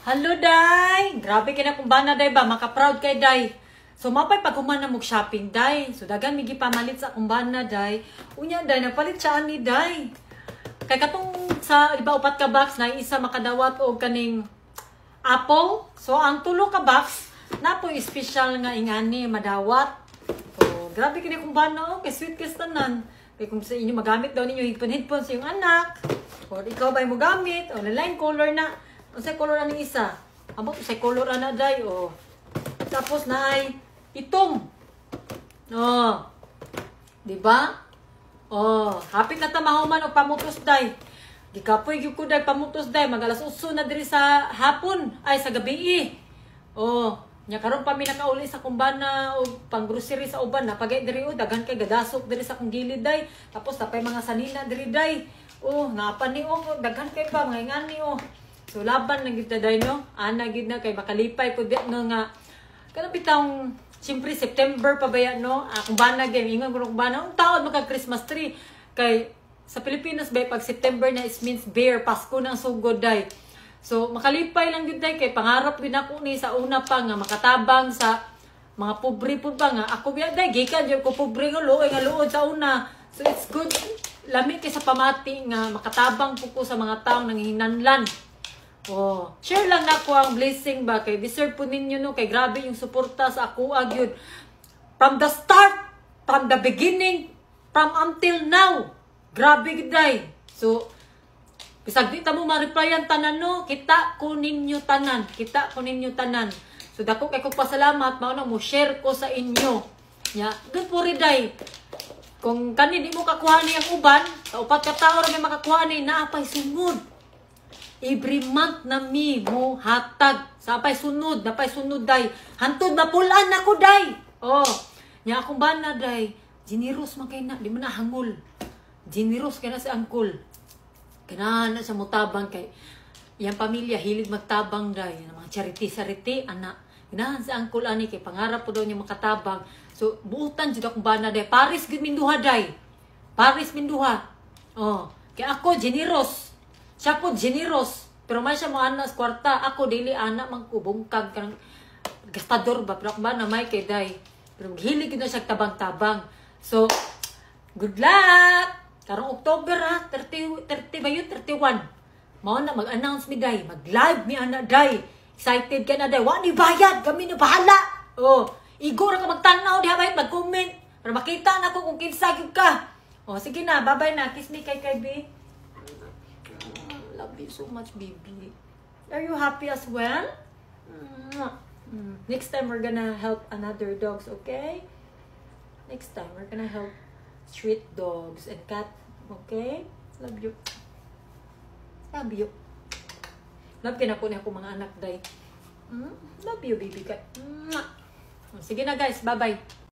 Hello, Day! Grabe ka na kung ba na, Day ba? Maka-proud kay Day. So, mapay pag kumana mo shopping, Day. So, dagan migi pamalit sa kumbana, Day. Unya, Day, nagpalit siya ni Day. Kay katong sa, di ba, upat ka box na isa makadawat o kaning apple. So, ang tulo ka box, na po special nga ingani, madawat. So, grabe ka na kung ba na, kay sweet kastanan. Kaya kung sa inyo magamit daw ninyo headphone sa iyong anak, o ikaw ba mo gamit, o line color na, o sa color na isa, abot sa color na day, o tapos na ay itom. O, di ba? O, hapit na tamahuman o pamutos day. Di kapoy gyud ko day pamutos day, magalas uso na diri sa hapon, ay sa gabi. O, nya karon pa mi nakauli sa kumbana o pang grocery sa uban na pagay diri o daghan kay gadasok diri sa kong gilid day. Tapos tapay mga sanina diri day. Oh, napan ni o daghan kay pa mga ingani o. So laban na gid day no. Ana gid na kay makalipay pud no nga. Kana bitang siyempre September pa baya no. Kung bana gyud ingon ko kung bana ang taon maka Christmas tree kay sa Pilipinas bay pag September na is means bear Pasko na ang sugod day. So, makalipay lang yun tayo kay pangarap din ako ni sa una pa nga makatabang sa mga pobre po ba nga. Ako biya day, gikan yun ko pobre nga luod sa una. So, it's good. Lamig kay sa pamati nga makatabang po ko sa mga taong nanghihinanlan. Oh, share lang na ko ang blessing ba kay deserve po ninyo no kay grabe yung suporta sa ako agyud. From the start, from the beginning, from until now. Grabe gid day. So, bisag di ta mo ma-replyan tanan no, kita ko ninyo tanan, kita ko ninyo tanan. So dako kay ko pasalamat mao na mo share ko sa inyo. Ya, good for day. Kung kani di mo kakuha ni ang uban, sa upat ka tawo ra may makakuha ni naapay sunod. Every month na mi mo hatag sa apay sunod, napay sunod day. Hantod mapulan ako day. Oh, nya akong bana day. Generous man kay na, di man na hangol. Generous kay na si uncle. Ganahan na sa mutabang kay iyang pamilya hilig magtabang day mga charity anak ganahan sa angkol ani kay pangarap po daw niya makatabang so buutan jud akong bana day Paris gid minduha day Paris minduha kay ako generous siya po generous pero man siya mo anak kwarta ako dili anak man ko bungkag kanang gastador ba pero ba na may kay day pero hilig gid na siya tabang-tabang so good luck. Karong October ha, 30 ba yun? 31. Mao na mag-announce mi day, mag-live mi ana day. Excited ka na day. Wa ni bayad, kami na bahala. Oh, igor ka magtanaw diha bay, mag-comment para makita na ko kung kinsa gyud ka. Oh, sige na, bye-bye na. Kiss me kay baby. Love you so much, baby. Are you happy as well? Next time we're gonna help another dogs, okay? Next time we're gonna help street dogs and cat. Okay? Love you. Love you. Love kinako niya ako mga anak day. Love you, baby cat. Sige na guys. Bye-bye.